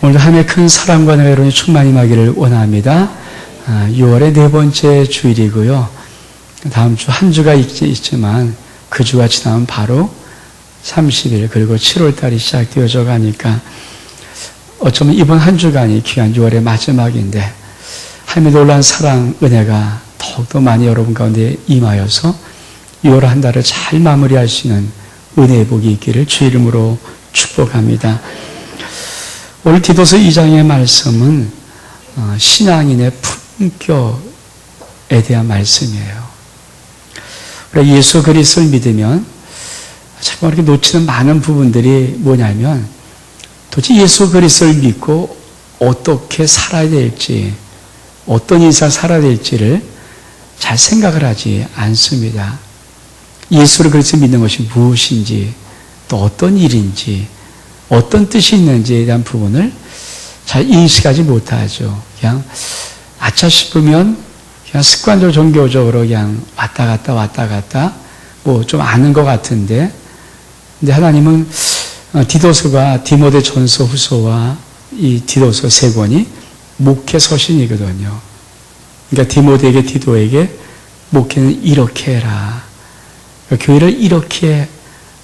오늘도 한 해 큰 사랑과 여러분이 충만히 임하기를 원합니다. 6월의 네 번째 주일이고요. 다음 주 한 주가 있지만 그 주가 지나면 바로 30일 그리고 7월 달이 시작되어져 가니까 어쩌면 이번 한 주간이 귀한 6월의 마지막인데 하나님의 놀라운 사랑, 은혜가 더욱더 많이 여러분 가운데 임하여서 6월 한 달을 잘 마무리할 수 있는 은혜의 복이 있기를 주 이름으로 축복합니다. 오늘 디도서 2장의 말씀은 신앙인의 품격에 대한 말씀이에요. 우리가 예수 그리스도를 믿으면 자꾸 이렇게 놓치는 많은 부분들이 뭐냐면 도대체 예수 그리스도를 믿고 어떻게 살아야 될지, 어떤 인생을 살아야 될지를 잘 생각을 하지 않습니다. 예수를 그리스도 믿는 것이 무엇인지, 또 어떤 일인지, 어떤 뜻이 있는지에 대한 부분을 잘 인식하지 못하죠. 그냥 아차 싶으면 그냥 습관적으로 종교적으로 그냥 왔다 갔다 뭐 좀 아는 것 같은데, 근데 하나님은 디도서가 디모데 전서 후서와 이 디도서 세 권이 목회 서신이거든요. 그러니까 디모데에게 디도에게 목회는 이렇게 해라. 교회를 이렇게,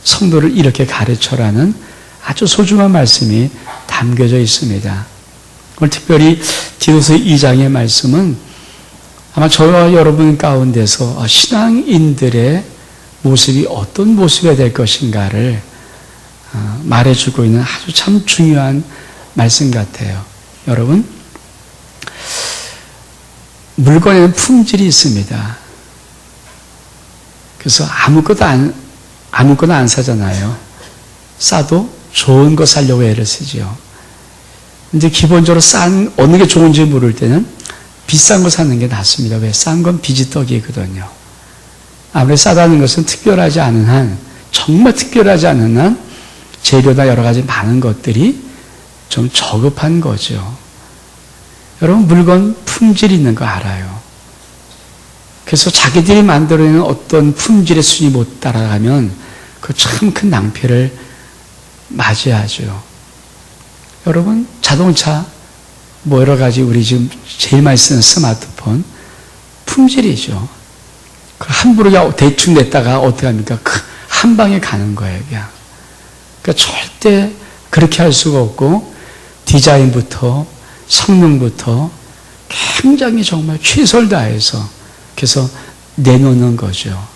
성도를 이렇게 가르쳐라는 아주 소중한 말씀이 담겨져 있습니다. 오늘 특별히 디도서 2장의 말씀은 아마 저와 여러분 가운데서 신앙인들의 모습이 어떤 모습이 될 것인가를 말해주고 있는 아주 참 중요한 말씀 같아요. 여러분, 물건에는 품질이 있습니다. 그래서 아무거나 안 사잖아요. 싸도 좋은 거 사려고 애를 쓰지요. 근데 기본적으로 어느 게 좋은지 모를 때는 비싼 거 사는 게 낫습니다. 왜? 싼 건 비지떡이거든요. 아무리 싸다는 것은 특별하지 않은 한, 정말 특별하지 않은 한, 재료나 여러 가지 많은 것들이 좀 저급한 거죠. 여러분, 물건 품질이 있는 거 알아요. 그래서 자기들이 만들어내는 어떤 품질의 순위 못 따라가면 그 참 큰 낭패를 맞이하죠. 여러분, 자동차, 뭐 여러 가지 우리 지금 제일 많이 쓰는 스마트폰, 품질이죠. 그 함부로 대충 냈다가 어떻게 합니까? 한 방에 가는 거예요, 그냥. 그러니까 절대 그렇게 할 수가 없고, 디자인부터, 성능부터 굉장히 정말 최선을 다해서, 그래서 내놓는 거죠.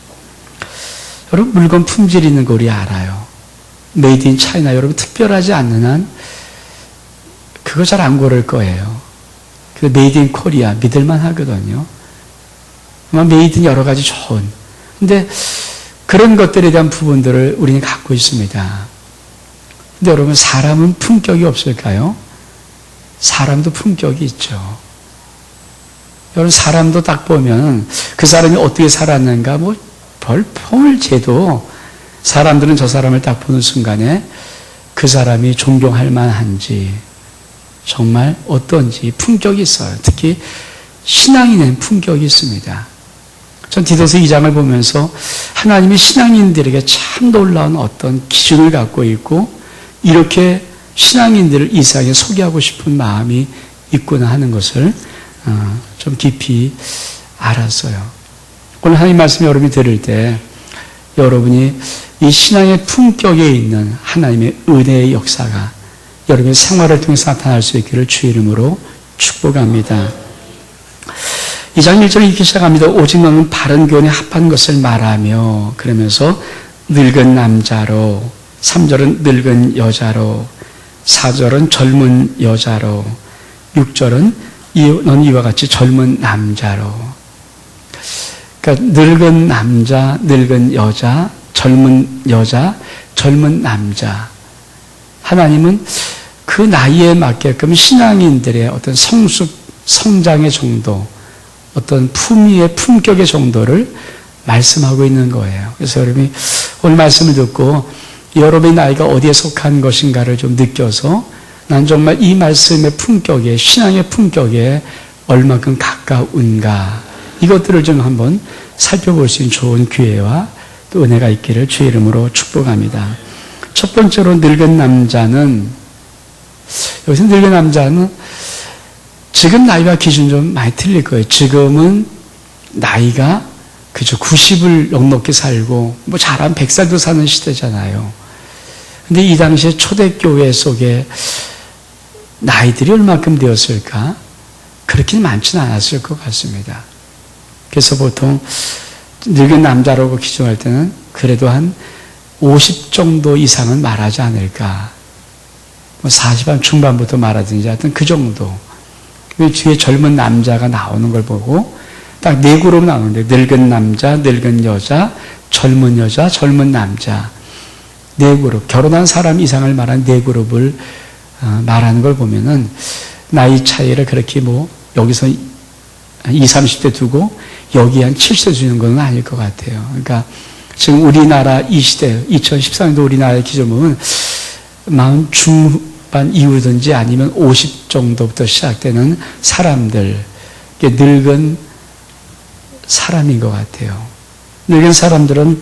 여러분, 물건 품질 있는 거 우리 알아요. 메이드 인 차이나 여러분 특별하지 않는 한 그거 잘 안 고를 거예요. 그래서 메이드 인 코리아 믿을만 하거든요. 아마 메이드 인 여러 가지 좋은. 근데 그런 것들에 대한 부분들을 우리는 갖고 있습니다. 근데 여러분, 사람은 품격이 없을까요? 사람도 품격이 있죠. 여러분, 사람도 딱 보면 그 사람이 어떻게 살았는가 뭐 별 폼을 재도 사람들은 저 사람을 딱 보는 순간에 그 사람이 존경할 만한지, 정말 어떤지 품격이 있어요. 특히 신앙인은 품격이 있습니다. 전 디도서 2장을 보면서 하나님이 신앙인들에게 참 놀라운 어떤 기준을 갖고 있고, 이렇게 신앙인들을 이 세상에 소개하고 싶은 마음이 있구나 하는 것을 좀 깊이 알았어요. 오늘 하나님 말씀 여러분이 들을 때 여러분이 이 신앙의 품격에 있는 하나님의 은혜의 역사가 여러분의 생활을 통해서 나타날 수 있기를 주 이름으로 축복합니다. 2장 1절 이렇게 시작합니다. 오직 너는 바른 교훈에 합한 것을 말하며, 그러면서 늙은 남자로, 3절은 늙은 여자로, 4절은 젊은 여자로, 6절은 넌 이와 같이 젊은 남자로. 그러니까 늙은 남자, 늙은 여자, 젊은 여자, 젊은 남자. 하나님은 그 나이에 맞게끔 신앙인들의 어떤 성장의 정도, 어떤 품위의 품격의 정도를 말씀하고 있는 거예요. 그래서 여러분이 오늘 말씀을 듣고 여러분의 나이가 어디에 속한 것인가를 좀 느껴서 난 정말 이 말씀의 품격에, 신앙의 품격에 얼마큼 가까운가, 이것들을 좀 한번 살펴볼 수 있는 좋은 기회와 또 은혜가 있기를 주의 이름으로 축복합니다. 첫 번째로 늙은 남자는 여기서 늙은 남자는 지금 나이와 기준 좀 많이 틀릴 거예요. 지금은 나이가 그죠 90을 넉넉히 살고 뭐 잘하면 100살도 사는 시대잖아요. 근데 이 당시에 초대교회 속에 나이들이 얼마큼 되었을까? 그렇게 많지는 않았을 것 같습니다. 그래서 보통 늙은 남자라고 기준할 때는 그래도 한 50 정도 이상은 말하지 않을까. 뭐 40한 중반부터 말하든지 하여튼 그 정도. 그 뒤에 젊은 남자가 나오는 걸 보고 딱 네 그룹 나오는데 늙은 남자, 늙은 여자, 젊은 여자, 젊은 남자. 네 그룹. 결혼한 사람 이상을 말한 네 그룹을 말하는 걸 보면은 나이 차이를 그렇게 뭐 여기서 20, 30대 두고 여기 한 70대 주는 건 아닐 것 같아요. 그러니까 지금 우리나라 이 시대, 2014년도 우리나라의 기준 보면 40 중반 이후든지 아니면 50 정도부터 시작되는 사람들, 늙은 사람인 것 같아요. 늙은 사람들은,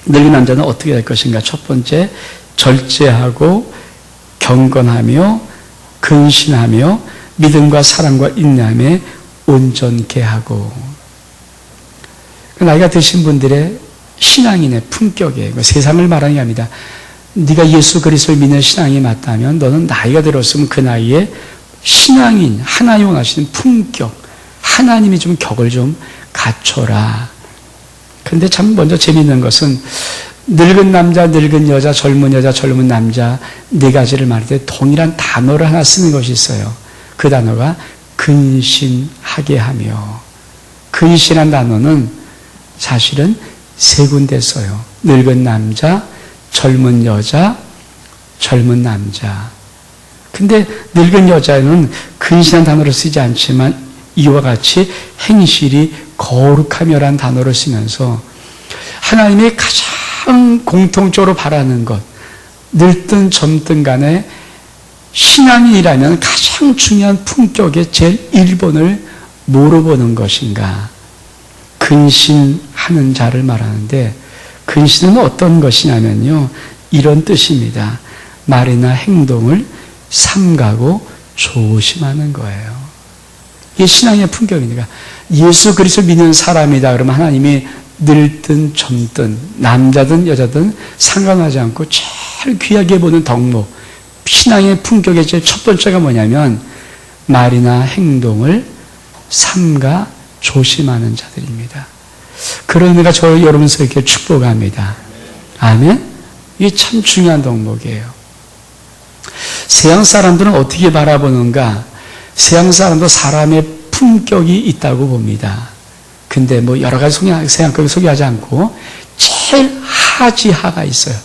늙은 남자는 어떻게 될 것인가? 첫 번째, 절제하고 경건하며 근신하며 믿음과 사랑과 인내함에 온전케 하고. 나이가 드신 분들의 신앙인의 품격이에요. 세상을 말하는 게 아닙니다. 네가 예수 그리스도를 믿는 신앙이 맞다면 너는 나이가 들었으면 그 나이에 신앙인, 하나님 원하시는 품격, 하나님이 좀 격을 좀 갖춰라. 그런데 참 먼저 재미있는 것은 늙은 남자, 늙은 여자, 젊은 남자 네 가지를 말할 때 동일한 단어를 하나 쓰는 것이 있어요. 그 단어가 근신하게 하며. 근신한 단어는 사실은 세 군데 써요. 늙은 남자, 젊은 여자, 젊은 남자. 근데 늙은 여자는 근신한 단어를 쓰지 않지만 이와 같이 행실이 거룩하며라는 단어를 쓰면서 하나님이 가장 공통적으로 바라는 것, 늙든 젊든 간에 신앙인이라면 가장 중요한 품격의 제일 1번을 뭐로 보는 것인가? 근신하는 자를 말하는데 근신은 어떤 것이냐면요. 이런 뜻입니다. 말이나 행동을 삼가고 조심하는 거예요. 이게 신앙의 품격이니까. 예수 그리스도 믿는 사람이다 그러면 하나님이 늙든 젊든 남자든 여자든 상관하지 않고 제일 귀하게 보는 덕목, 신앙의 품격의 제일 첫 번째가 뭐냐면 말이나 행동을 삼가 조심하는 자들입니다. 그런 의미가 저 여러분서 이렇게 축복합니다. 아멘? 이게 참 중요한 덕목이에요. 세상 사람들은 어떻게 바라보는가? 세상 사람도 사람의 품격이 있다고 봅니다. 근데 뭐 여러 가지 세상격을 소개하지 않고 제일 하지하가 있어요.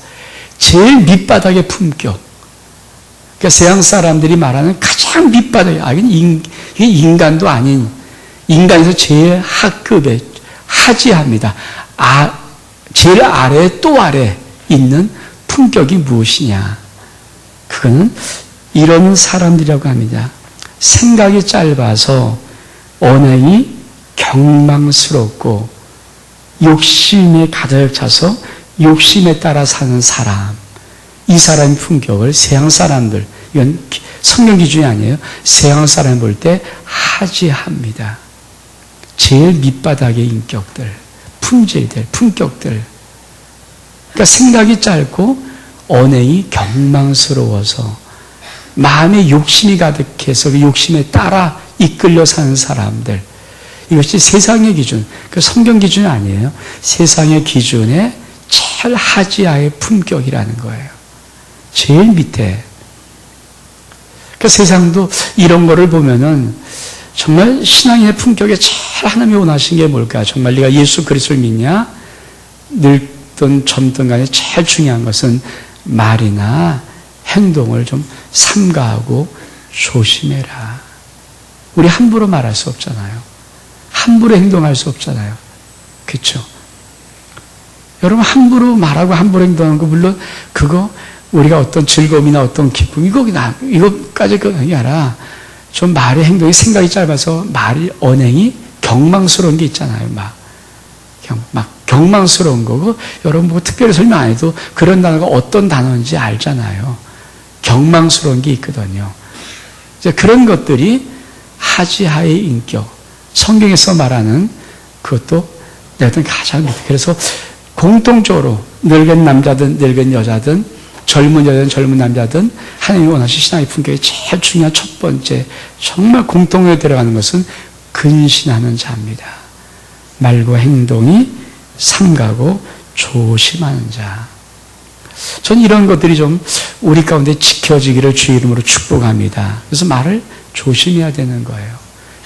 제일 밑바닥의 품격. 그러니까 세상 사람들이 말하는 가장 밑바닥에, 이게 인간도 아닌, 인간에서 제일 하급의 하지합니다. 제일 아래 또 아래 있는 품격이 무엇이냐? 그거는 이런 사람들이라고 합니다. 생각이 짧아서 언행이 경망스럽고 욕심에 가득 차서 욕심에 따라 사는 사람. 이 사람의 품격을 세상 사람들, 이건 성경 기준이 아니에요. 세상 사람 볼 때 하지합니다. 제일 밑바닥의 인격들, 품질들, 품격들. 그러니까 생각이 짧고 언행이 경망스러워서 마음에 욕심이 가득해서 그 욕심에 따라 이끌려 사는 사람들. 이것이 세상의 기준, 그 성경 기준이 아니에요. 세상의 기준에 제일 하지하의 품격이라는 거예요. 제일 밑에. 그 세상도 이런 거를 보면은 정말 신앙의 품격에 제일 하나님이 원하신 게 뭘까? 정말 네가 예수 그리스도를 믿냐? 늙든 젊든 간에 제일 중요한 것은 말이나 행동을 좀 삼가하고 조심해라. 우리 함부로 말할 수 없잖아요. 함부로 행동할 수 없잖아요. 그렇죠? 여러분 함부로 말하고 함부로 행동하는 거 물론 그거 우리가 어떤 즐거움이나 어떤 기쁨 이거까지 그게 아니라 좀 말의 행동이 생각이 짧아서 말이 언행이 경망스러운 게 있잖아요. 막 경망스러운 거고 여러분 뭐 특별히 설명 안 해도 그런 단어가 어떤 단어인지 알잖아요. 경망스러운 게 있거든요. 이제 그런 것들이 하지하의 인격, 성경에서 말하는 그것도 내가 가장 그래서 공통적으로 늙은 남자든 늙은 여자든 젊은 여자든 젊은 남자든 하나님이 원하시는 신앙의 품격이 제일 중요한 첫 번째 정말 공통에 들어가는 것은 근신하는 자입니다. 말과 행동이 삼가고 조심하는 자. 전 이런 것들이 좀 우리 가운데 지켜지기를 주의 이름으로 축복합니다. 그래서 말을 조심해야 되는 거예요.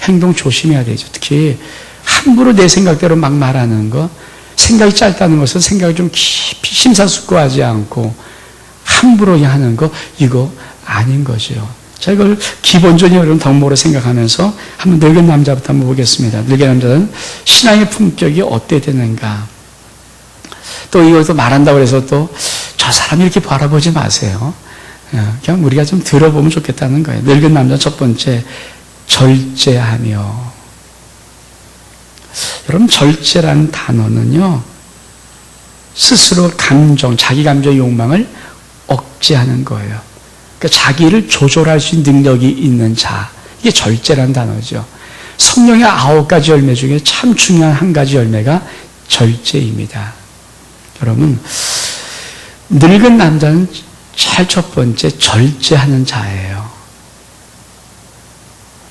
행동 조심해야 되죠. 특히 함부로 내 생각대로 막 말하는 거, 생각이 짧다는 것은 생각을 좀 깊이 심사숙고하지 않고 함부로 하는 거, 이거 아닌 거죠. 자, 이걸 기본적인 여러분 덕목으로 생각하면서 한번 늙은 남자부터 한번 보겠습니다. 늙은 남자는 신앙의 품격이 어때 되는가? 또 이것도 말한다고 해서 또 저 사람 이렇게 바라보지 마세요. 그냥 우리가 좀 들어보면 좋겠다는 거예요. 늙은 남자 첫 번째, 절제하며. 여러분, 절제라는 단어는요, 스스로 감정, 자기 감정의 욕망을 억제하는 거예요. 그러니까 자기를 조절할 수 있는 능력이 있는 자. 이게 절제라는 단어죠. 성령의 9가지 열매 중에 참 중요한 한 가지 열매가 절제입니다. 여러분, 늙은 남자는 제일 첫 번째 절제하는 자예요.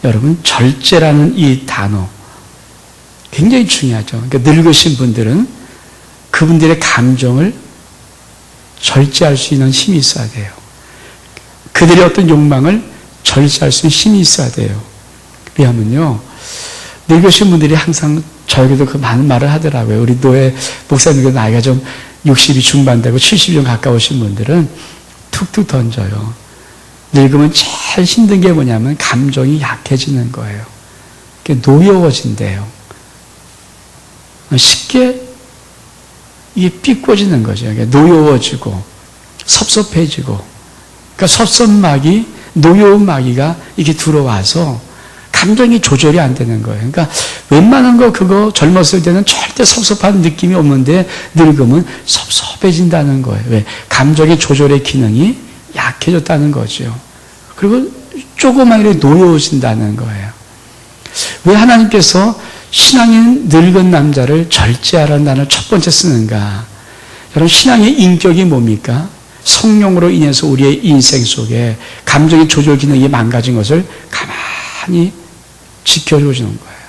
여러분, 절제라는 이 단어 굉장히 중요하죠. 그러니까 늙으신 분들은 그분들의 감정을 절제할 수 있는 힘이 있어야 돼요. 그들의 어떤 욕망을 절제할 수 있는 힘이 있어야 돼요. 왜냐하면요, 늙으신 분들이 항상 저에게도 그 많은 말을 하더라고요. 우리 노예 목사님들 나이가 좀 60이 중반 되고 70이 좀 가까우신 분들은 툭툭 던져요. 늙으면 제일 힘든 게 뭐냐면 감정이 약해지는 거예요. 노여워진대요. 쉽게 이게 삐꼬지는 거죠. 노여워지고 섭섭해지고, 그러니까 섭섭마귀, 노여운 마귀가 이게 들어와서 감정이 조절이 안 되는 거예요. 그러니까 웬만한 거 그거 젊었을 때는 절대 섭섭한 느낌이 없는데 늙으면 섭섭해진다는 거예요. 왜? 감정의 조절의 기능이 약해졌다는 거죠. 그리고 조금만 이렇게 노여워진다는 거예요. 왜 하나님께서 신앙인 늙은 남자를 절제하라는 단어를 첫 번째 쓰는가? 여러분, 신앙의 인격이 뭡니까? 성령으로 인해서 우리의 인생 속에 감정의 조절 기능이 망가진 것을 가만히 지켜주는 거예요.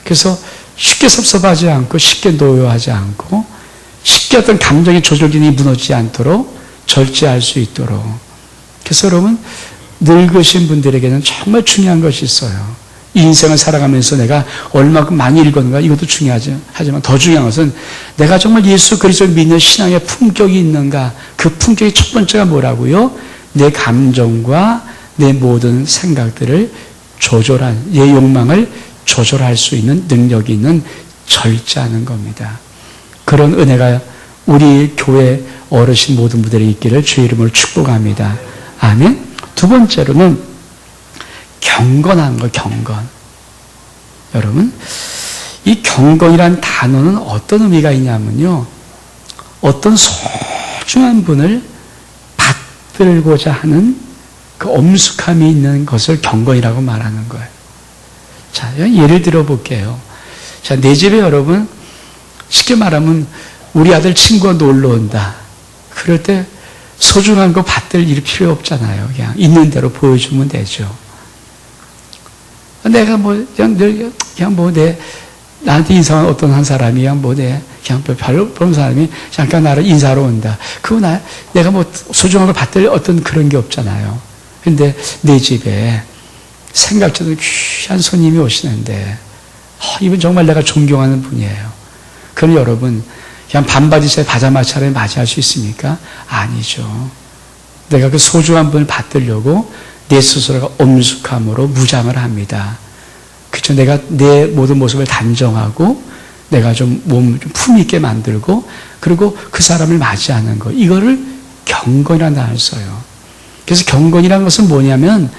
그래서 쉽게 섭섭하지 않고 쉽게 노여하지 않고 쉽게 어떤 감정의 조절 기능이 무너지지 않도록 절제할 수 있도록. 그래서 여러분, 늙으신 분들에게는 정말 중요한 것이 있어요. 인생을 살아가면서 내가 얼마큼 많이 읽었는가, 이것도 중요하죠. 하지만 더 중요한 것은 내가 정말 예수 그리스도를 믿는 신앙의 품격이 있는가. 그 품격의 첫 번째가 뭐라고요? 내 감정과 내 모든 생각들을 조절한, 내 욕망을 조절할 수 있는 능력이 있는 절제하는 겁니다. 그런 은혜가 우리 교회 어르신 모든 분들이 있기를 주의 이름으로 축복합니다. 아멘. 두 번째로는 경건한 거, 경건. 여러분, 이 경건이란 단어는 어떤 의미가 있냐면요, 어떤 소중한 분을 받들고자 하는 그 엄숙함이 있는 것을 경건이라고 말하는 거예요. 자, 예를 들어 볼게요. 자, 내 집에 여러분, 쉽게 말하면 우리 아들 친구가 놀러 온다. 그럴 때 소중한 거 받들 일 필요 없잖아요. 그냥 있는 대로 보여주면 되죠. 내가 나한테 인사한 어떤 한 사람이 그냥 별로 보는 사람이 잠깐 나를 인사하러 온다. 내가 소중한 걸 받들 어떤 그런 게 없잖아요. 근데 내 집에 생각지도 귀한 손님이 오시는데, 이분 정말 내가 존경하는 분이에요. 그럼 여러분, 그냥 반바지에 바자마차를 맞이할 수 있습니까? 아니죠. 내가 그 소중한 분을 받들려고 내 스스로가 엄숙함으로 무장을 합니다. 그렇죠. 내가 내 모든 모습을 단정하고 내가 좀 몸 좀 품 있게 만들고, 그리고 그 사람을 맞이하는 거, 이거를 경건이라는 단어를 써요. 그래서 경건이라는 것은 뭐냐면,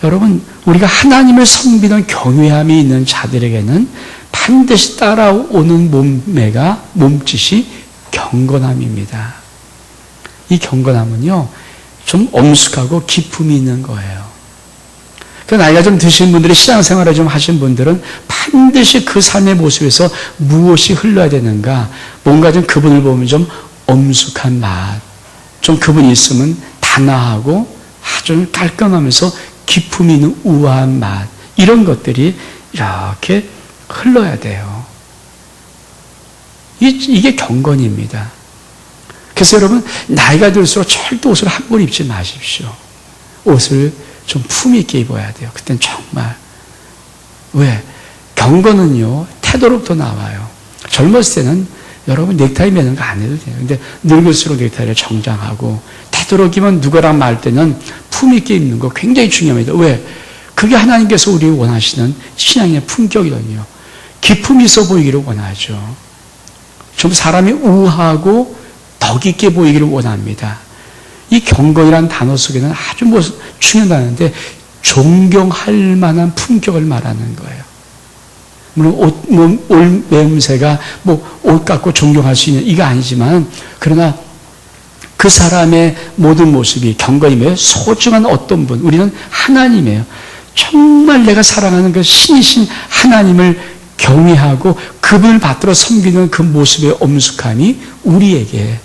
여러분, 우리가 하나님을 섬기는 경외함이 있는 자들에게는 반드시 따라오는 몸짓이 경건함입니다. 이 경건함은요, 좀 엄숙하고 기품이 있는 거예요. 그 나이가 좀 드신 분들이 신앙생활을 좀 하신 분들은 반드시 그 삶의 모습에서 무엇이 흘러야 되는가, 뭔가 좀 그분을 보면 좀 엄숙한 맛, 좀 그분이 있으면 단아하고 아주 깔끔하면서 기품이 있는 우아한 맛, 이런 것들이 이렇게 흘러야 돼요. 이게 경건입니다. 그래서 여러분, 나이가 들수록 절대 옷을 함부로 입지 마십시오. 옷을 좀 품위 있게 입어야 돼요. 그땐 정말. 왜? 경건은요, 태도로부터 나와요. 젊었을 때는 여러분 넥타이 매는 거 안 해도 돼요. 근데 늙을수록 넥타이를 정장하고, 되도록이면 누구랑 말 때는 품위 있게 입는 거 굉장히 중요합니다. 왜? 그게 하나님께서 우리 원하시는 신앙의 품격이거든요. 기품이 있어 보이기를 원하죠. 좀 사람이 우아하고 덕 있게 보이기를 원합니다. 이 경건이라는 단어 속에는 아주 중요한 단어인데 존경할 만한 품격을 말하는 거예요. 물론 옷 매음새가 옷 갖고 존경할 수 있는 이거 아니지만, 그러나 그 사람의 모든 모습이 경건이며 소중한 어떤 분, 우리는 하나님이에요. 정말 내가 사랑하는 그 신이신 하나님을 경외하고 그분을 받들어 섬기는 그 모습의 엄숙함이 우리에게,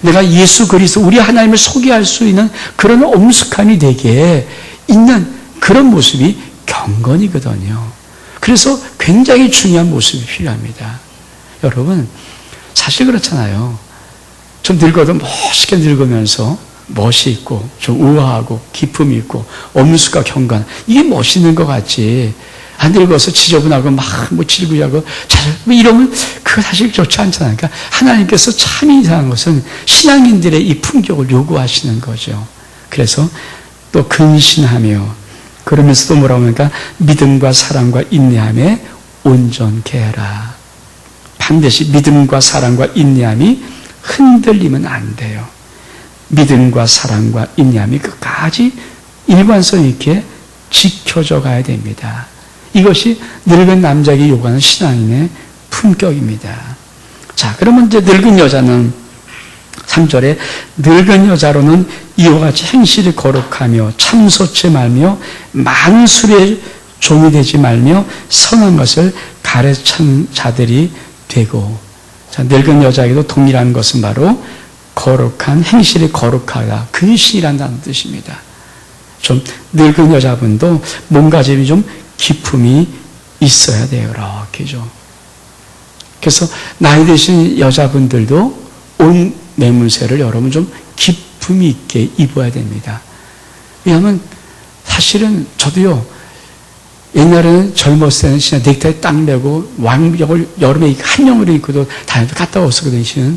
내가 예수 그리스도 우리 하나님을 소개할 수 있는 그런 엄숙함이 되게 있는 그런 모습이 경건이거든요. 그래서 굉장히 중요한 모습이 필요합니다. 여러분, 사실 그렇잖아요. 좀 늙어도 멋있게 늙으면서 멋이 있고 좀 우아하고 기품이 있고 엄숙과 경건, 이게 멋있는 것 같지, 안 늙어서 지저분하고 질구하고 이러면 그거 사실 좋지 않잖아요. 그러니까 하나님께서 참 이상한 것은 신앙인들의 이 품격을 요구하시는 거죠. 그래서 또 근신하며, 그러면서 또 뭐라고 하니까 믿음과 사랑과 인내함에 온전케 해라. 반드시 믿음과 사랑과 인내함이 흔들리면 안 돼요. 믿음과 사랑과 인내함이 끝까지 일관성 있게 지켜져 가야 됩니다. 이것이 늙은 남자에게 요구하는 신앙인의 품격입니다. 자, 그러면 이제 늙은 여자는 3절에 늙은 여자로는 이와 같이 행실이 거룩하며 참소치 말며 많은 술의 종이 되지 말며 선한 것을 가르치는 자들이 되고, 자, 늙은 여자에게도 동일한 것은 바로 거룩한, 행실이 거룩하다, 근신이라는 단어 뜻입니다. 좀 늙은 여자분도 몸가짐이 좀 기품이 있어야 돼요. 이렇게죠. 그래서 나이 드신 여자분들도 옷 매문새를 여러분 좀 기품이 있게 입어야 됩니다. 왜냐하면 사실은 저도요, 옛날에는 젊었을 때는 진짜 넥타이 딱 매고 왕복을 여름에 한영으로 입고도 다녀도 갔다 왔었거든요.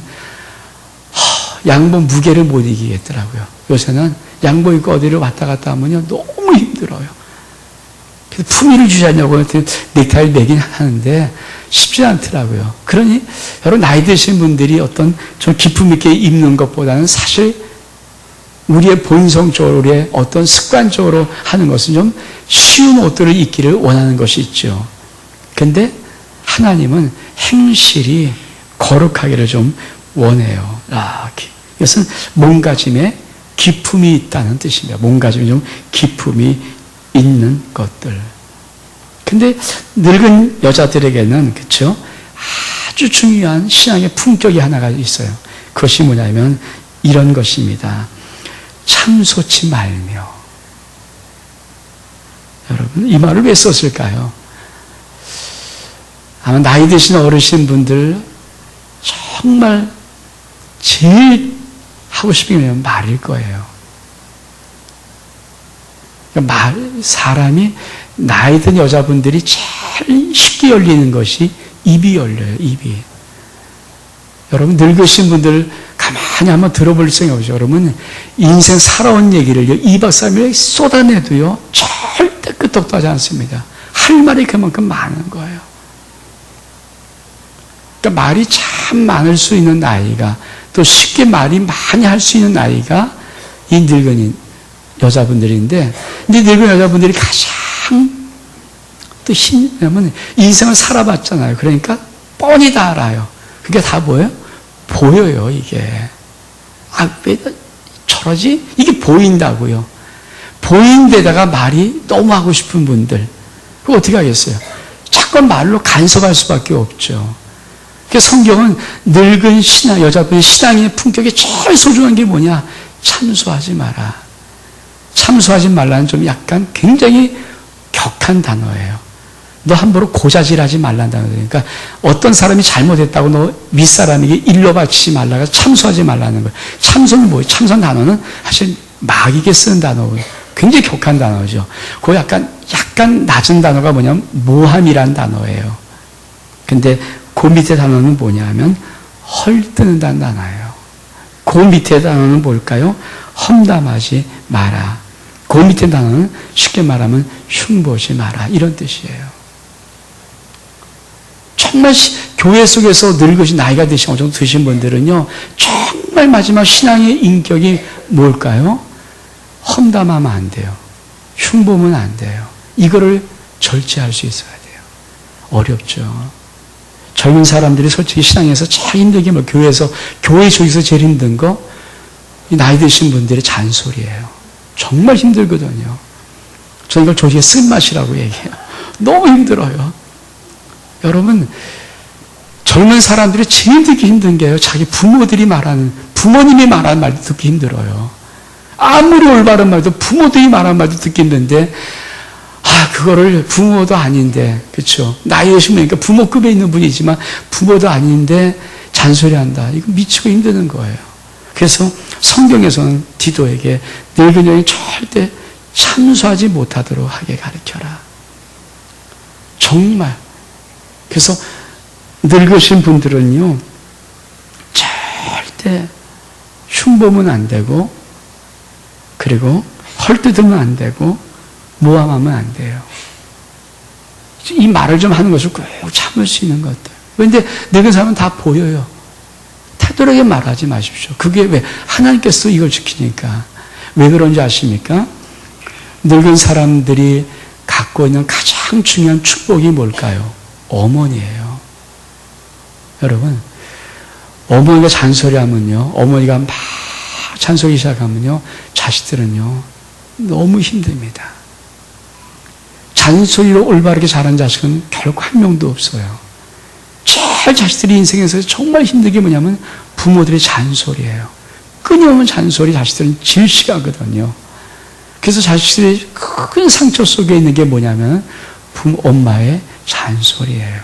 양복 무게를 못 이기겠더라고요. 요새는 양복 입고 어디를 왔다 갔다 하면요, 너무 힘들어요. 그래서 품위를 주지 않냐고 넥타이를 매긴 하는데 쉽지 않더라고요. 그러니 여러분, 나이 드신 분들이 어떤 좀 기품 있게 입는 것보다는 사실 우리의 본성적으로, 우리의 어떤 습관적으로 하는 것은 좀 쉬운 옷들을 입기를 원하는 것이 있죠. 근데 하나님은 행실이 거룩하기를 좀 원해요. 이것은 몸가짐에 기품이 있다는 뜻입니다. 몸가짐에 좀 기품이 있는 것들. 근데 늙은 여자들에게는, 그렇죠, 아주 중요한 신앙의 품격이 하나가 있어요. 그것이 뭐냐면 이런 것입니다. 참소치 말며. 여러분, 이 말을 왜 썼을까요? 아마 나이 드신 어르신분들 정말 제일 하고 싶은 게 말일 거예요. 사람이 나이 든 여자분들이 제일 쉽게 열리는 것이 입이 열려요. 입이. 여러분, 늙으신 분들 가만히 한번 들어볼 생각 없죠. 여러분, 인생 살아온 얘기를 2박 3일에 쏟아내도요, 절대 끄떡도 하지 않습니다. 할 말이 그만큼 많은 거예요. 그러니까 말이 참 많을 수 있는 나이가, 또 쉽게 말이 많이 할 수 있는 나이가 이 늙은 여자분들인데, 근데 늙은 여자분들이 가장 또 힘내면 인생을 살아봤잖아요. 그러니까 뻔히 다 알아요. 그게 다 뭐예요? 보여요, 이게. 왜 저러지? 이게 보인다고요. 보인 데다가 말이 너무 하고 싶은 분들, 그거 어떻게 하겠어요? 자꾸 말로 간섭할 수밖에 없죠. 그래서 성경은 늙은 신앙, 여자분의 신앙의 품격에 제일 소중한 게 뭐냐? 참소하지 마라. 참소하지 말라는 좀 약간 굉장히 격한 단어예요. 너 함부로 고자질하지 말라는 단어예요. 그러니까 어떤 사람이 잘못했다고 너 윗사람에게 일러 바치지 말라가 참소하지 말라는 거예요. 참소는 뭐예요? 참소한 단어는 사실 마귀에게 쓰는 단어예요. 굉장히 격한 단어죠. 그 약간 낮은 단어가 뭐냐면 모함이란 단어예요. 근데 그 밑에 단어는 뭐냐 하면 헐뜯는다는 단어예요. 그 밑에 단어는 뭘까요? 험담하지 마라. 그 밑에 단어는 쉽게 말하면 흉보지 마라. 이런 뜻이에요. 정말 교회 속에서 늙으신 나이가 드신 어느 정도 드신 분들은요, 정말 마지막 신앙의 인격이 뭘까요? 험담하면 안 돼요. 흉보면 안 돼요. 이거를 절제할 수 있어야 돼요. 어렵죠. 젊은 사람들이 솔직히 신앙에서 제일 힘든 게 뭐 교회 속에서 제일 힘든 거, 나이 드신 분들의 잔소리예요. 정말 힘들거든요. 저는 이걸 조직의 쓴맛이라고 얘기해요. 너무 힘들어요. 여러분, 젊은 사람들이 제일 듣기 힘든 게요, 자기 부모님이 말하는 말도 듣기 힘들어요. 아무리 올바른 말도 부모들이 말하는 말도 듣기 힘든데, 그거를 부모도 아닌데, 그렇죠? 나이 드신 분이니까 부모급에 있는 분이지만 부모도 아닌데 잔소리한다. 이거 미치고 힘드는 거예요. 그래서 성경에서는 디도에게 늙은 여인이 절대 참소하지 못하도록 하게 가르쳐라. 정말. 그래서 늙으신 분들은요, 절대 흉보면 안 되고, 그리고 헐뜯으면 안 되고, 모함하면 안 돼요. 이 말을 좀 하는 것을 꼭 참을 수 있는 것들. 그런데 늙은 사람은 다 보여요. 타도록에 말하지 마십시오. 그게 왜? 하나님께서 이걸 지키니까. 왜 그런지 아십니까? 늙은 사람들이 갖고 있는 가장 중요한 축복이 뭘까요? 어머니예요. 여러분, 어머니가 잔소리하면요, 어머니가 막 잔소리 시작하면요, 자식들은요, 너무 힘듭니다. 잔소리로 올바르게 자란 자식은 결코 한 명도 없어요. 제일 자식들이 인생에서 정말 힘든 게 뭐냐면 부모들의 잔소리예요. 끊임없는 잔소리, 자식들은 질식하거든요. 그래서 자식들이 큰 상처 속에 있는 게 뭐냐면 엄마의 잔소리예요.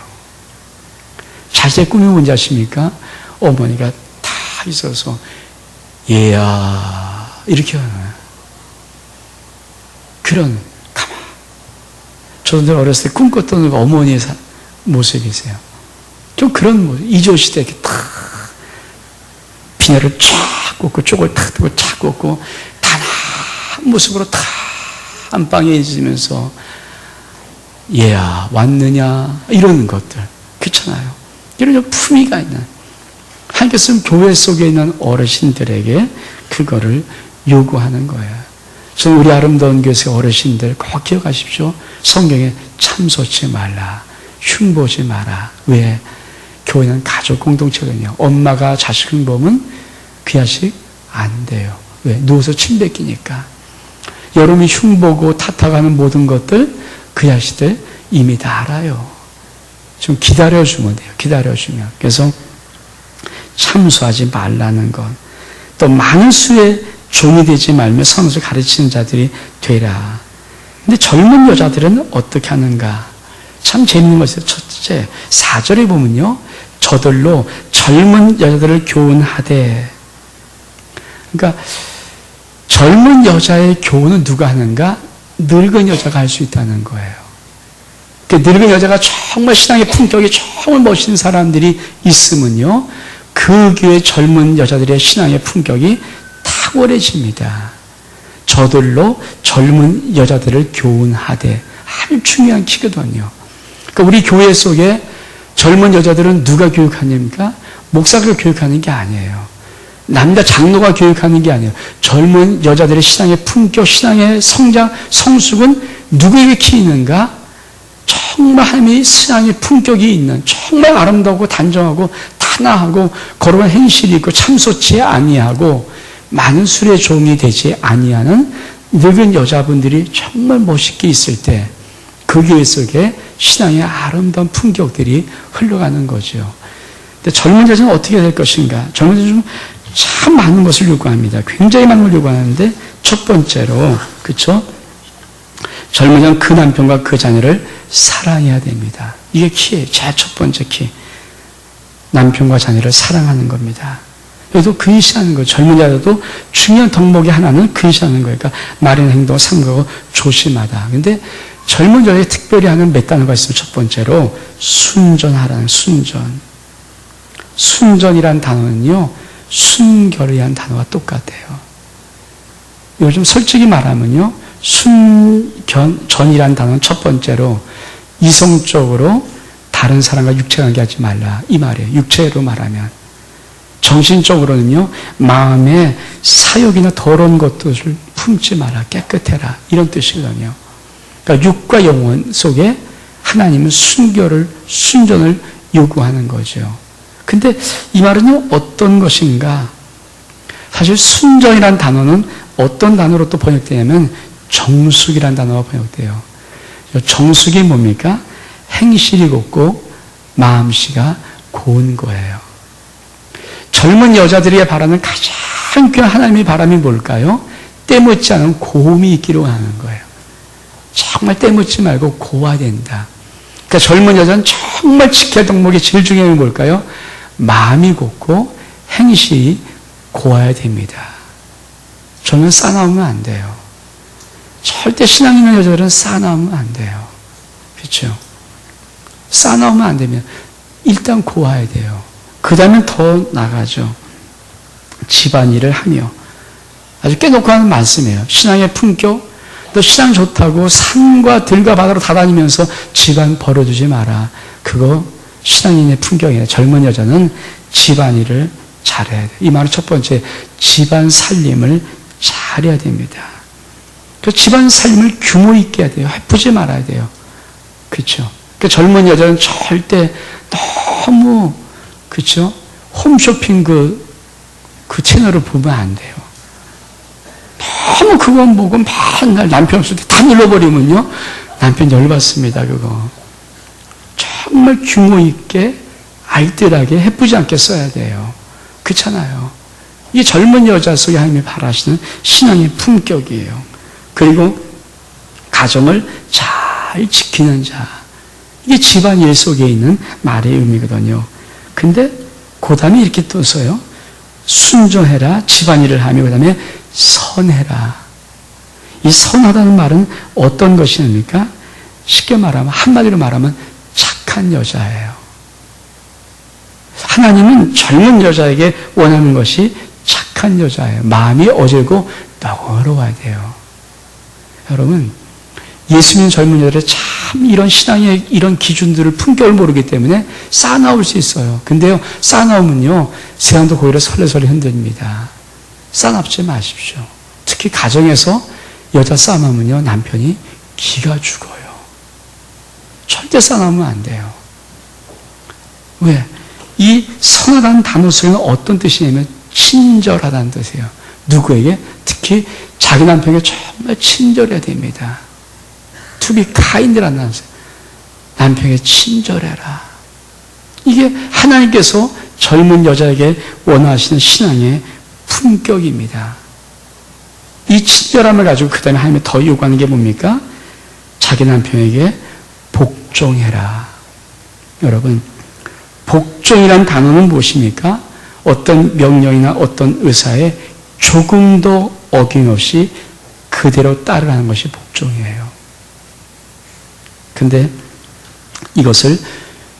자식의 꿈이 뭔지 아십니까? 어머니가 다 있어서 얘야 이렇게 하는 그런 저들 어렸을 때 꿈꿨던 어머니의 모습이세요. 좀 그런 모습. 이조시대 이렇게 탁 비늘을 쫙 꽂고 쪽을 탁 두고 쫙 꽂고 단아한 모습으로 탁 안방에 있으면서 얘야 왔느냐 이런 것들 그렇잖아요. 이런 좀 품위가 있는 하나님께서는 교회 속에 있는 어르신들에게 그거를 요구하는 거예요. 저는 우리 아름다운 교회의 어르신들 꼭 기억하십시오. 성경에 참소치 말라, 흉보지 마라. 왜? 교회는 가족 공동체거든요. 엄마가 자식 흉보면 그 자식 안 돼요. 왜? 누워서 침 뱉기니까. 여러분이 흉보고 탓하는 모든 것들 그 자식들 이미 다 알아요. 좀 기다려주면 돼요. 기다려주면. 그래서 참소하지 말라는 것. 또 많은 수의 종이 되지 말며 선을 가르치는 자들이 되라. 근데 젊은 여자들은 어떻게 하는가? 참 재밌는 것이에요. 첫째, 4절에 보면요. 저들로 젊은 여자들을 교훈하되. 그러니까 젊은 여자의 교훈은 누가 하는가? 늙은 여자가 할 수 있다는 거예요. 그 늙은 여자가 정말 신앙의 품격이 정말 멋있는 사람들이 있으면요. 그 교회 젊은 여자들의 신앙의 품격이 탁월해집니다. 저들로 젊은 여자들을 교훈하되. 아주 중요한 키거든요. 그러니까 우리 교회 속에 젊은 여자들은 누가 교육하십니까? 목사가 교육하는 게 아니에요. 남자 장로가 교육하는 게 아니에요. 젊은 여자들의 신앙의 품격, 신앙의 성장, 성숙은 누구에게 키우는가? 정말 하나님의 신앙의 품격이 있는 정말 아름다우고 단정하고 탄화하고 거룩한 행실이 있고 참소치 아니하고 많은 술에 종이 되지 아니하는 늙은 여자분들이 정말 멋있게 있을 때 그 교회 속에 신앙의 아름다운 풍경들이 흘러가는 거죠. 근데 젊은 여자는 어떻게 될 것인가? 젊은 여자는 참 많은 것을 요구합니다. 굉장히 많은 걸 요구하는데 첫 번째로 그렇죠? 젊은 여자는 그 남편과 그 자녀를 사랑해야 됩니다. 이게 키예요. 제 첫 번째 키. 남편과 자녀를 사랑하는 겁니다. 여기도 근시하는 거예요. 젊은 자들도 중요한 덕목이 하나는 근시하는 거예요. 그러니까 말이나 행동, 삼가고 조심하다. 근데 젊은 여자에 특별히 하는 몇 단어가 있으면 첫 번째로 순전하라는 순전. 순전이란 단어는요, 순결이란 단어가 똑같아요. 요즘 솔직히 말하면요, 순전이란 단어는 첫 번째로 이성적으로 다른 사람과 육체관계 하지 말라. 이 말이에요. 육체로 말하면. 정신적으로는요, 마음에 사욕이나 더러운 것들을 품지 마라. 깨끗해라. 이런 뜻이거든요. 그러니까 육과 영혼 속에 하나님은 순전을 요구하는 거죠. 근데 이 말은요, 어떤 것인가? 사실 순전이란 단어는 어떤 단어로 또 번역되냐면 정숙이란 단어가 번역돼요. 정숙이 뭡니까? 행실이 곱고 마음씨가 고운 거예요. 젊은 여자들이 바라는 가장 큰 하나님의 바람이 뭘까요? 때묻지 않은 고움이 있기로 하는 거예요. 정말 때묻지 말고 고와야 된다. 그러니까 젊은 여자는 정말 지켜야 덕목이 제일 중요한 게 뭘까요? 마음이 곱고 행실이 고와야 됩니다. 저는 싸나우면 안 돼요. 절대 신앙 있는 여자들은 싸나우면 안 돼요. 그렇죠? 싸나우면 안 되면 일단 고와야 돼요. 그 다음에 더 나가죠. 집안일을 하며. 아주 깨놓고 하는 말씀이에요. 신앙의 품격. 너 신앙 좋다고 산과 들과 바다로 다 다니면서 집안 벌어두지 마라. 그거 신앙인의 품격이에요. 젊은 여자는 집안일을 잘해야 돼요. 이 말은 첫 번째, 집안 살림을 잘해야 됩니다. 그 집안 살림을 규모 있게 해야 돼요. 해프지 말아야 돼요. 그렇죠? 그 젊은 여자는 절대 너무 그렇죠? 홈쇼핑 그 채널을 보면 안 돼요. 너무 그거 보고 맨날 남편 없을 때 다 눌러버리면요, 남편 열받습니다. 그거 정말 규모 있게 알뜰하게 해프지 않게 써야 돼요. 그렇잖아요. 이 젊은 여자 속에 하나님이 바라시는 신앙의 품격이에요. 그리고 가정을 잘 지키는 자. 이게 집안일 속에 있는 말의 의미거든요. 근데 그 다음에 이렇게 떠서요. 순종해라. 집안일을 하며 그 다음에 선해라. 이 선하다는 말은 어떤 것입니까? 쉽게 말하면, 한마디로 말하면 착한 여자예요. 하나님은 젊은 여자에게 원하는 것이 착한 여자예요. 마음이 어질고 너그러워야 돼요. 여러분, 예수님 젊은 여자들이 참 이런 신앙의 이런 기준들을 품격을 모르기 때문에 싸나울 수 있어요. 근데요, 싸나우면요, 세상도 고개를 설레설레 흔듭니다. 싸납지 마십시오. 특히 가정에서 여자 싸움하면요, 남편이 기가 죽어요. 절대 싸나우면 안 돼요. 왜? 이 선하다는 단어 속에는 어떤 뜻이냐면 친절하다는 뜻이에요. 누구에게? 특히 자기 남편에게 정말 친절해야 됩니다. To be kind라는 단어. 남편에게 친절해라. 이게 하나님께서 젊은 여자에게 원하시는 신앙의 품격입니다. 이 친절함을 가지고 그 다음에 하나님이 더 요구하는 게 뭡니까? 자기 남편에게 복종해라. 여러분, 복종이란 단어는 무엇입니까? 어떤 명령이나 어떤 의사에 조금도 어김없이 그대로 따르라는 것이 복종이에요. 근데 이것을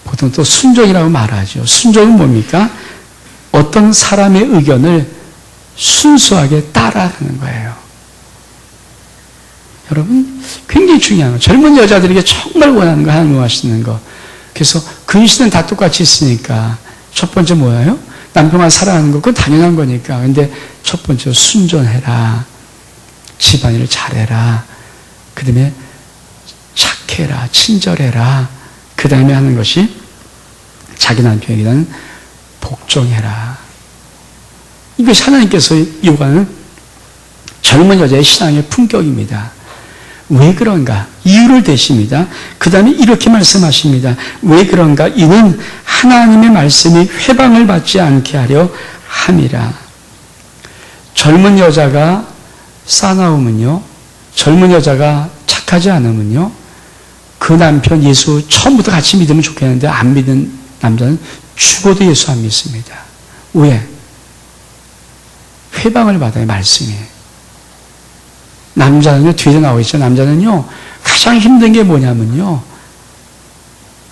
보통 또 순종이라고 말하죠. 순종은 뭡니까? 어떤 사람의 의견을 순수하게 따라가는 거예요. 여러분, 굉장히 중요한 거. 젊은 여자들에게 정말 원하는 거, 하나님 원하시는 거. 그래서 근시는 다 똑같이 있으니까 첫 번째 뭐예요? 남편만 사랑하는 거, 그건 당연한 거니까. 근데 첫 번째 순전해라. 집안일을 잘해라. 그 다음에 착해라. 친절해라. 그 다음에 하는 것이 자기 남편에게는 복종해라. 이것이 하나님께서 요구하는 젊은 여자의 신앙의 품격입니다. 왜 그런가? 이유를 대십니다. 그 다음에 이렇게 말씀하십니다. 왜 그런가? 이는 하나님의 말씀이 회방을 받지 않게 하려 함이라. 젊은 여자가 싸나우면요, 젊은 여자가 착하지 않으면요, 그 남편 예수 처음부터 같이 믿으면 좋겠는데 안 믿는 남자는 죽어도 예수 안 믿습니다. 왜? 회방을 받아요, 말씀이. 남자는요, 뒤에 나와 있죠. 남자는요, 가장 힘든 게 뭐냐면요,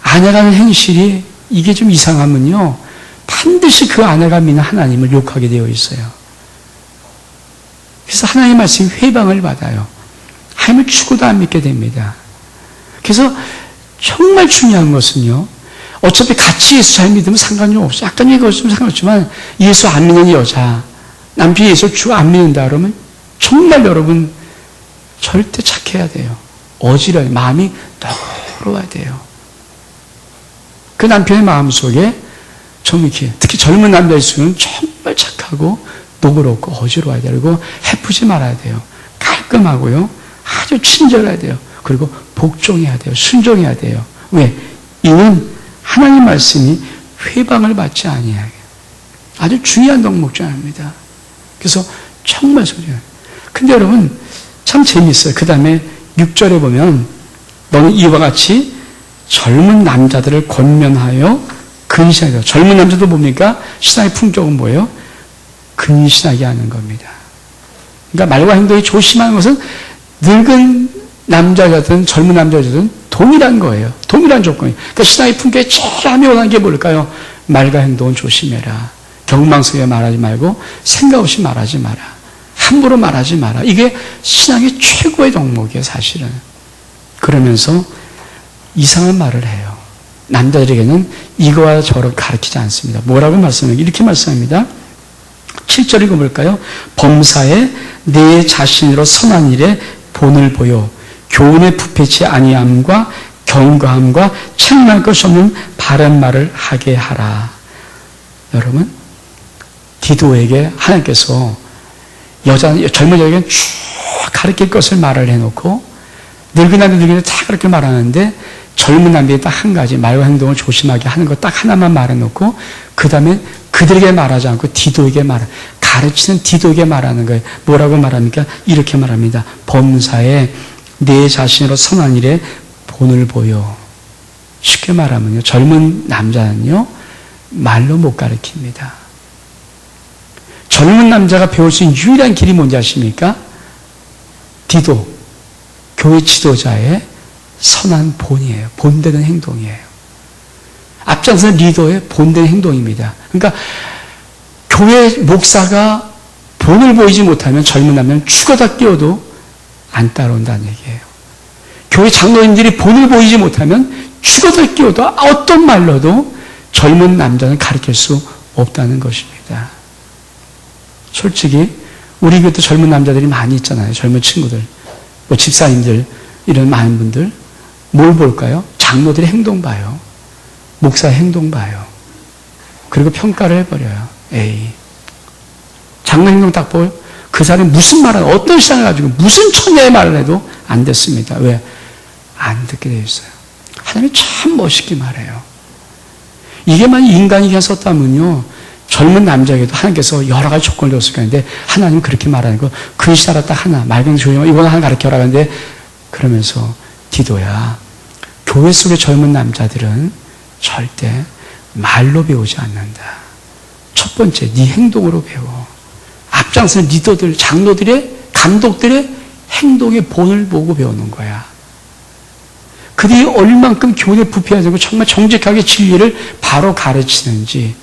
아내가 하는 행실이 이게 좀 이상하면요, 반드시 그 아내가 믿는 하나님을 욕하게 되어 있어요. 그래서 하나님의 말씀이 회방을 받아요. 하나님을 죽어도 안 믿게 됩니다. 그래서 정말 중요한 것은요, 어차피 같이 예수 잘 믿으면 상관이 없어요. 아까 얘기했지만 상관없지만 예수 안 믿는 여자, 남편이 예수 주 안 믿는다 그러면 정말 여러분 절대 착해야 돼요. 어지러워요. 마음이 너그러워야 돼요. 그 남편의 마음속에 정확히, 특히 젊은 남자일수록 정말 착하고 노그럽고 어지러워야 돼요. 그리고 해프지 말아야 돼요. 깔끔하고요. 아주 친절해야 돼요. 그리고 복종해야 돼요. 순종해야 돼요. 왜? 이는 하나님 말씀이 회방을 받지 아니하게. 아주 중요한 덕목 중 하나입니다. 그래서 정말 소중해요. 근데 여러분 참 재미있어요. 그 다음에 6절에 보면 너는 이와 같이 젊은 남자들을 권면하여 근신하게 하라. 젊은 남자도 뭡니까? 신앙의 품격은 뭐예요? 근신하게 하는 겁니다. 그러니까 말과 행동이 조심하는 것은 늙은 남자든 젊은 남자든 동일한 거예요. 동일한 조건이에요. 그러니까 신앙의 품격에 제일 하며 원하는 게 뭘까요? 말과 행동은 조심해라. 경망스럽게 말하지 말고 생각 없이 말하지 마라. 함부로 말하지 마라. 이게 신앙의 최고의 덕목이에요, 사실은. 그러면서 이상한 말을 해요. 남자들에게는 이거와 저를 가르치지 않습니다. 뭐라고 말씀해요? 이렇게 말씀합니다. 7절 읽어볼까요? 범사에 내 자신으로 선한 일에 본을 보여 교훈에 부패치 아니함과 경과함과 책망할 것이 없는 바른 말을 하게 하라. 여러분, 디도에게 하나님께서 젊은 여자에게 쭉 가르칠 것을 말을 해놓고 늙은 남자들에게 다 그렇게 말하는데 젊은 남자에게 딱 한 가지 말과 행동을 조심하게 하는 것 딱 하나만 말해놓고 그 다음에 그들에게 말하지 않고 디도에게 가르치는 디도에게 말하는 거예요. 뭐라고 말합니까? 이렇게 말합니다. 범사에 내 자신으로 선한 일에 본을 보여. 쉽게 말하면요, 젊은 남자는요 말로 못 가르칩니다. 젊은 남자가 배울 수 있는 유일한 길이 뭔지 아십니까? 디도, 교회 지도자의 선한 본이에요. 본되는 행동이에요. 앞장서는 리더의 본되는 행동입니다. 그러니까 교회 목사가 본을 보이지 못하면 젊은 남자는 죽어다 끼어도 안 따라온다는 얘기예요. 교회 장로님들이 본을 보이지 못하면 죽어다 끼어도 어떤 말로도 젊은 남자는 가르칠 수 없다는 것입니다. 솔직히 우리 교회도 젊은 남자들이 많이 있잖아요. 젊은 친구들, 뭐 집사님들, 이런 많은 분들. 뭘 볼까요? 장로들의 행동 봐요. 목사의 행동 봐요. 그리고 평가를 해버려요. 에이, 장로 행동 딱 보여? 그 사람이 무슨 말을, 어떤 신앙을 가지고 무슨 천녀의 말을 해도 안 됐습니다. 왜? 안 듣게 되어 있어요. 하나님이 참 멋있게 말해요. 이게 만약 인간이 그냥 썼다면요, 젊은 남자에게도 하나님께서 여러 가지 조건을 줬을 건데 하나님은 그렇게 말하는 거, 근시하라 딱 하나, 맑은 조용, 이거는 하나 가르쳐라 하는데, 그러면서 디도야, 교회 속의 젊은 남자들은 절대 말로 배우지 않는다. 첫 번째, 네 행동으로 배워. 앞장서는 리더들, 장로들의, 감독들의 행동의 본을 보고 배우는 거야. 그들이 얼만큼 교훈에 부패하지 않고 정말 정직하게 진리를 바로 가르치는지,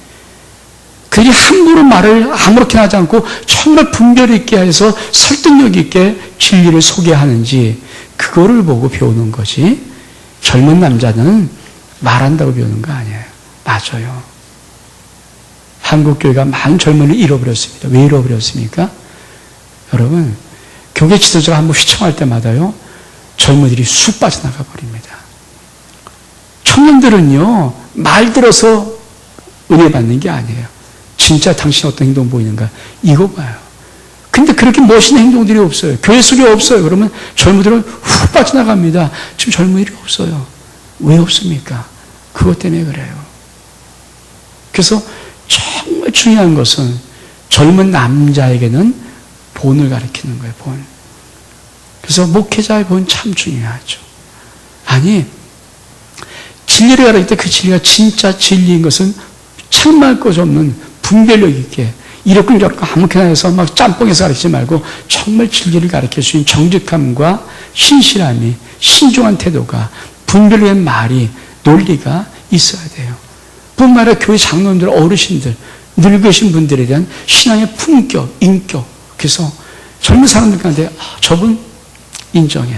그들이 함부로 말을 아무렇게나 하지 않고 정말 분별 있게 해서 설득력 있게 진리를 소개하는지, 그거를 보고 배우는 거지. 젊은 남자는 말한다고 배우는 거 아니에요. 맞아요. 한국교회가 많은 젊은이를 잃어버렸습니다. 왜 잃어버렸습니까? 여러분, 교계 지도자가 한번 휘청할 때마다요, 젊은이들이 쑥 빠져나가 버립니다. 청년들은요, 말 들어서 은혜 받는 게 아니에요. 진짜 당신 어떤 행동 보이는가? 이거 봐요. 근데 그렇게 멋있는 행동들이 없어요. 교회 속에 없어요. 그러면 젊은이들은 훅 빠져나갑니다. 지금 젊은이들이 없어요. 왜 없습니까? 그것 때문에 그래요. 그래서 정말 중요한 것은 젊은 남자에게는 본을 가리키는 거예요. 본. 그래서 목회자의 본 참 중요하죠. 아니, 진리를 가르칠 때 그 진리가 진짜 진리인 것은 참말 것 없는 분별력 있게 이렇고 저렇고 아무렇게나 해서 막 짬뽕해서 가르치지 말고 정말 진리를 가르칠 수 있는 정직함과 신실함이, 신중한 태도가, 분별력의 말이, 논리가 있어야 돼요. 뿐만 아니라 교회 장로님들, 어르신들, 늙으신 분들에 대한 신앙의 품격, 인격. 그래서 젊은 사람들 가운데 저분 인정해.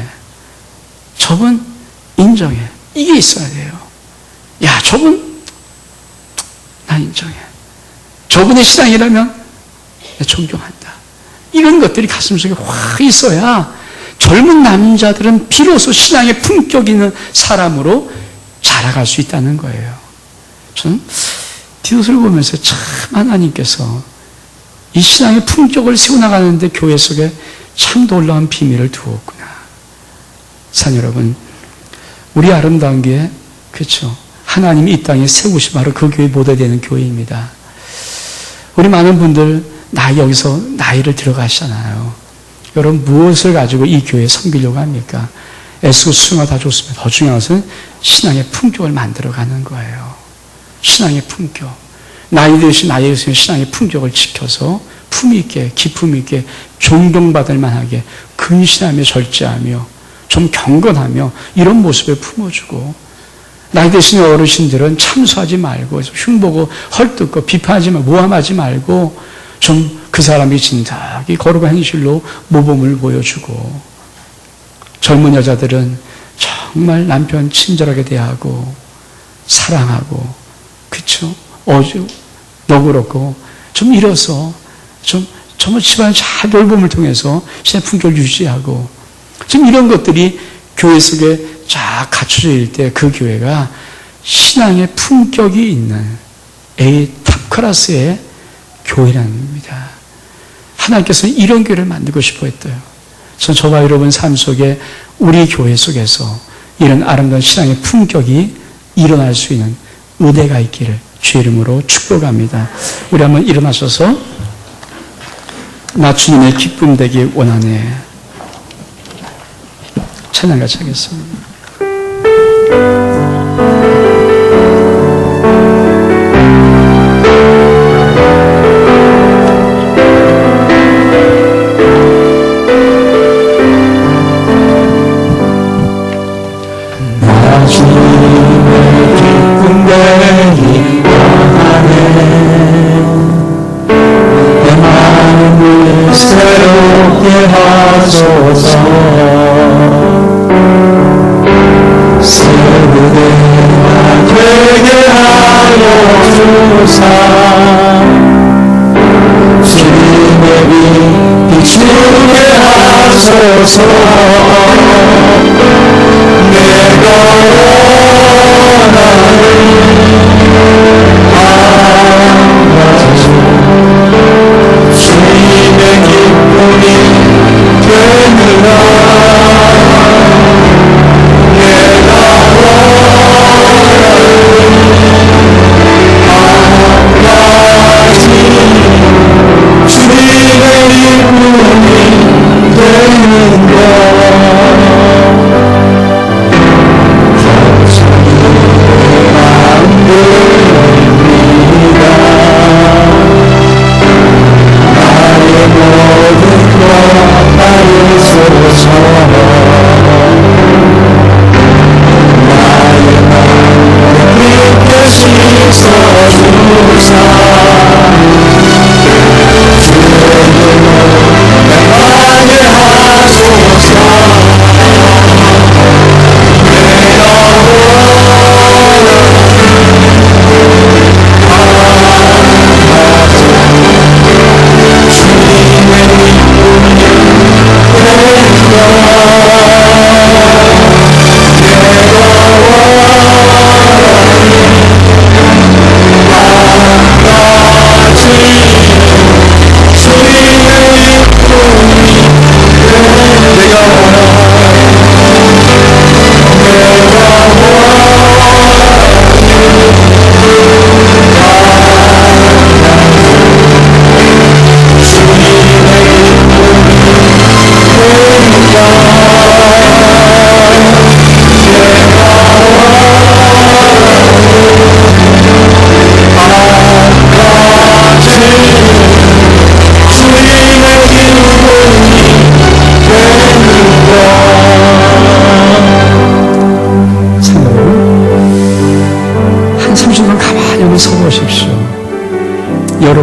저분 인정해. 이게 있어야 돼요. 야, 저분 나 인정해. 저분의 신앙이라면 내 존경한다. 이런 것들이 가슴속에 확 있어야 젊은 남자들은 비로소 신앙의 품격 있는 사람으로 자라갈 수 있다는 거예요. 저는 디도스를 보면서 참 하나님께서 이 신앙의 품격을 세워나가는데 교회 속에 참 놀라운 비밀을 두었구나. 산 여러분, 우리 아름다운 교회, 그렇죠? 하나님이 이 땅에 세우신 바로 그 교회 모델되는 교회입니다. 우리 많은 분들 여기서 나이를 들어가시잖아요. 여러분 무엇을 가지고 이 교회에 섬기려고 합니까? 애쓰고 수용하 다 좋습니다. 더 중요한 것은 신앙의 품격을 만들어가는 거예요. 신앙의 품격. 나이 드신 나이에 신앙의 품격을 지켜서 품위 있게, 기품 있게, 존경받을 만하게 근신하며 절제하며 좀 경건하며 이런 모습을 품어주고, 나이 드신 어르신들은 참수하지 말고 흉보고 헐뜯고 비판하지 말고 모함하지 말고 좀 그 사람이 진작이 거룩한 행실로 모범을 보여주고, 젊은 여자들은 정말 남편 친절하게 대하고 사랑하고, 그쵸? 너그럽고 좀 이뤄서 정말 집안의 잘 돌봄을 통해서 신의 품격을 유지하고, 지금 이런 것들이 교회 속에 쫙 갖춰져 있을 때 그 교회가 신앙의 품격이 있는 A 탑클래스의 교회라는 겁니다. 하나님께서는 이런 교회를 만들고 싶어 했대요. 저와 여러분 삶 속에 우리 교회 속에서 이런 아름다운 신앙의 품격이 일어날 수 있는 은혜가 있기를 주의 이름으로 축복합니다. 우리 한번 일어나셔서 나 주님의 기쁨 되기 원하네. 찬양 같이 하겠습니다. 나 주님의 기쁨 되기 원하네. 내 마음을 새롭게 하소서. 세우대가 되게 하여 주사. 주님의 빛 비추게 하소서. 내가 원하는 한 가지 주님의 기쁨이 되느라. 주님의 기쁨이 되는 것.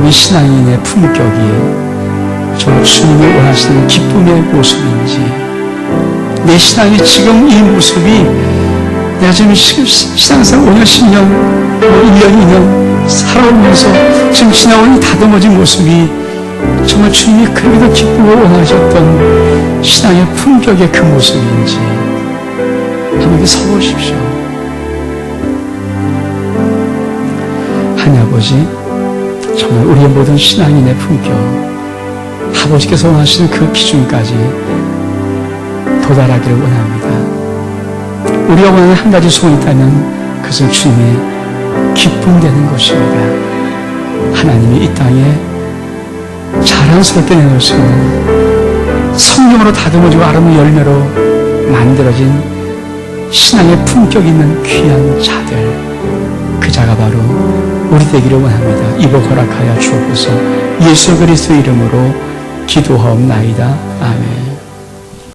여러분의 신앙인의 품격이 정말 주님이 원하시는 기쁨의 모습인지, 내 신앙이 지금 이 모습이 내가 지금 신앙생활 5년, 10년, 1년, 2년 살아오면서 지금 지나온 이 다듬어진 모습이 정말 주님이 그렇게도 기쁘고 원하셨던 신앙의 품격의 그 모습인지 한번 서보십시오. 하나님 아버지, 정말 우리의 모든 신앙인의 품격, 아버지께서 원하시는 그 기준까지 도달하기를 원합니다. 우리가 원하는 한 가지 소원이 있다면 그것은 주님의 기쁨 되는 것입니다. 하나님이 이 땅에 자랑스럽게 내놓을 수 있는 성령으로 다듬어지고 아름다운 열매로 만들어진 신앙의 품격 있는 귀한 자들, 그 자가 바로 우리 되기를 원합니다. 이거 허락하여 주옵소서. 예수 그리스도 이름으로 기도하옵나이다. 아멘.